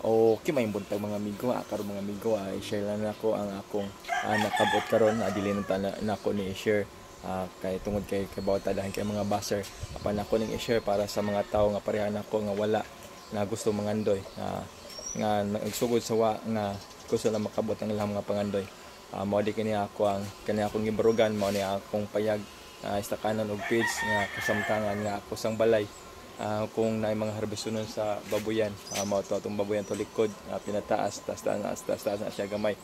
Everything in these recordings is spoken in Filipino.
Okay, may buntag mga amigo. Karon mga amigo, i-share lang nako ang akong nakabot karon. Dili na nako ni i-share kay tungod kay bawat dahil kay mga baser. Apan ako ning i-share para sa mga tawo nga pareha nako nga wala na gusto mangandoy, nga nagsugod sa wa nga gusto lang makabot ang ilang mga pangandoy. Mao di kini ako akong gibarugan, mao ni akong payag istakanan og page nga kasamtangan nga ako sang balay. Kung naay mga harbisonon sa babuyan, mao to atong babuyan to likod, pinataas taas na siya gamay.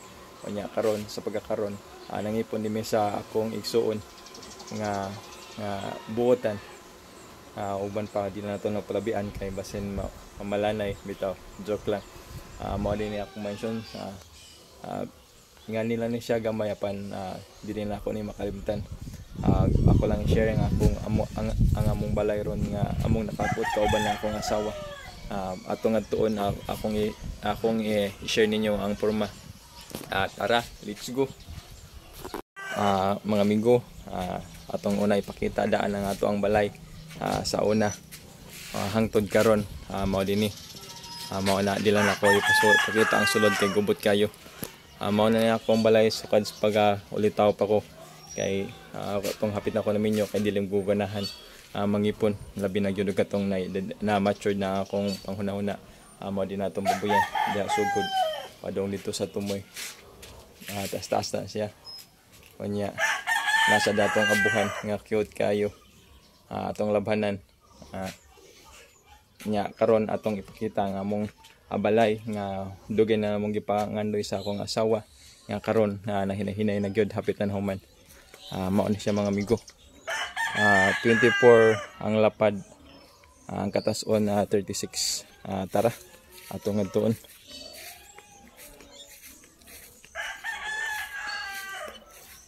Unya karon sa pagkakaron, nangipon dimi sa akong igsuon nga buotan. Uban pa di na nato napalabian kay basin mamalanay bitaw, joke lang. Mao din ako mention nga nila ni siya gamay apan dili na ako ni makalimtan. Ako lang i-share ang among balay ron nga among nakaput kauban na akong asawa. Atong adtuon akong i-share ninyo ang porma. Tara, let's go. Mga amigo, atong una ipakita daan ang ato ang balay sa una hangtod karon. Mao dinhi mao na di lang ako ipakita ang sulod kay gubot kayo. Mao na akong balay sukad sa pag ulitaw pa ko kay atong hapit na ko namin nyo kay dilim guganahan mangipon labi na gyud katong na matured na akong panghuna-huna. Mao din natong babuyan diha sugod padong dito sa tumoy. Taas na siya. Unya nasa datong abuhan nga cute kayo. Atong labhanan. Nya karon atong ipakita ang among balay nga dugay na mong gipangandoy sa akong asawa nga karon nahinay-hinay na gyud hapit na human. Mao ni siya mga amigo. 24 ang lapad, ang katas-on 36. Tara atong adtuon.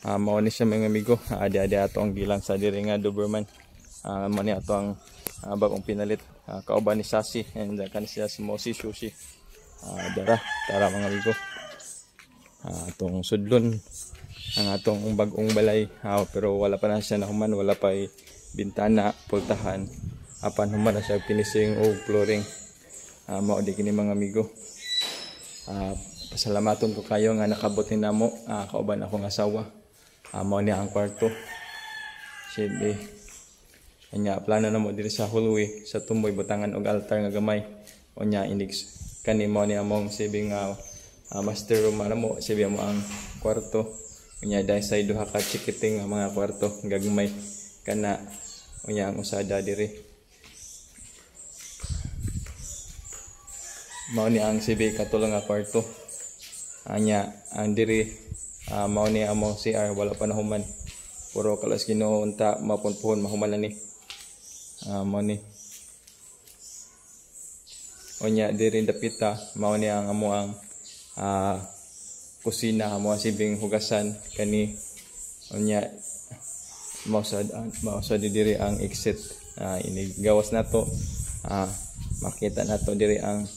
Mao ni siya mga amigo. Adi ato ang gilang sa diri nga Doberman. Mao ni ato ang bagong pinalit. Kauban ni Sassy and kan siya si Mosi Sushi. Tara mga amigo. Atong sudlon ang atong bagong balay, pero wala pa na siya nahuman, wala pa bintana, pultahan, apan human na siya finishing o flooring. Mao di kini mga amigo. Pasalamaton ko kayo nga nakabot ni namo kauban akong asawa. Mao ni ang kwarto. Sige. Anya plano na mo diri sa hallway sa tumoy butangan og altar nga gamay. Unya inix kani mao ni among sibing master room mo, sibi mo ang kwarto. Unya dahil sa duha ka chikiting ang mga kwarto gagmay kana unya ang usada diri. Mao ni ang sibi katulong nga kwarto. Anya ang diri mao ni among CR wala pa nahuman. Puro kalas Ginoo unta mapunpuhon mahuman na ni. Mao ni. Unya diri dapita mao ni ang amo ang kusina mo sibing hugasan kani unya mao sa diri ang exit. Inigawas nato makita nato diri ang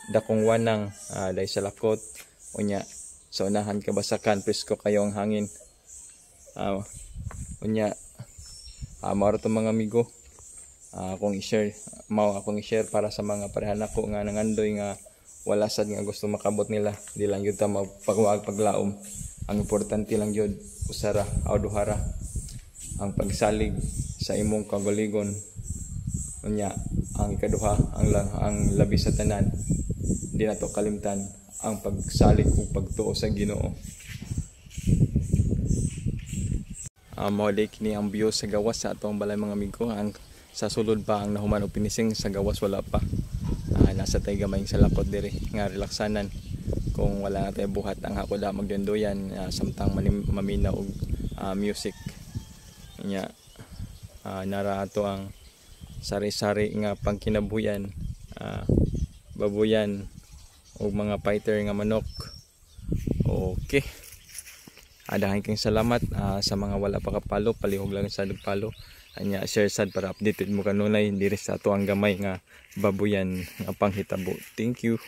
dakong wanang dai sa lakot. Unya sa unahan kabasakan presko kayo ang hangin. Unya mao to mga amigo. Akong i-share para sa mga parehan nako nga nangandoy nga wala sad nga gusto makabot nila. Di lang yun ta paglaom. Ang importante lang yun usara o duhara ang pagsalig sa imong kagoligon. Unya ang ikaduha ang labi sa tanan di na to kalimtan ang pagsalig ug pagtuo sa Ginoo. Mao ni ang view sa gawas sa atong balay mga amigo. Ang sa sulod pa ang nahuman og pinising, sa gawas wala pa. Nasa tay gamay sa lakot diri nga relaksanan kung wala na tay buhat ang hako da magdondoyan samtang mamina og music nya. Nara ato ang sari-sari nga pangkinabuyan, babuyan og mga fighter nga manok. Okay, daghang kang salamat sa mga wala pa kapalo, palihog lang sa palo. Anya share sad para updated mo kanunay diri sa ato ang gamay nga babuyan nga panghitabo. Thank you.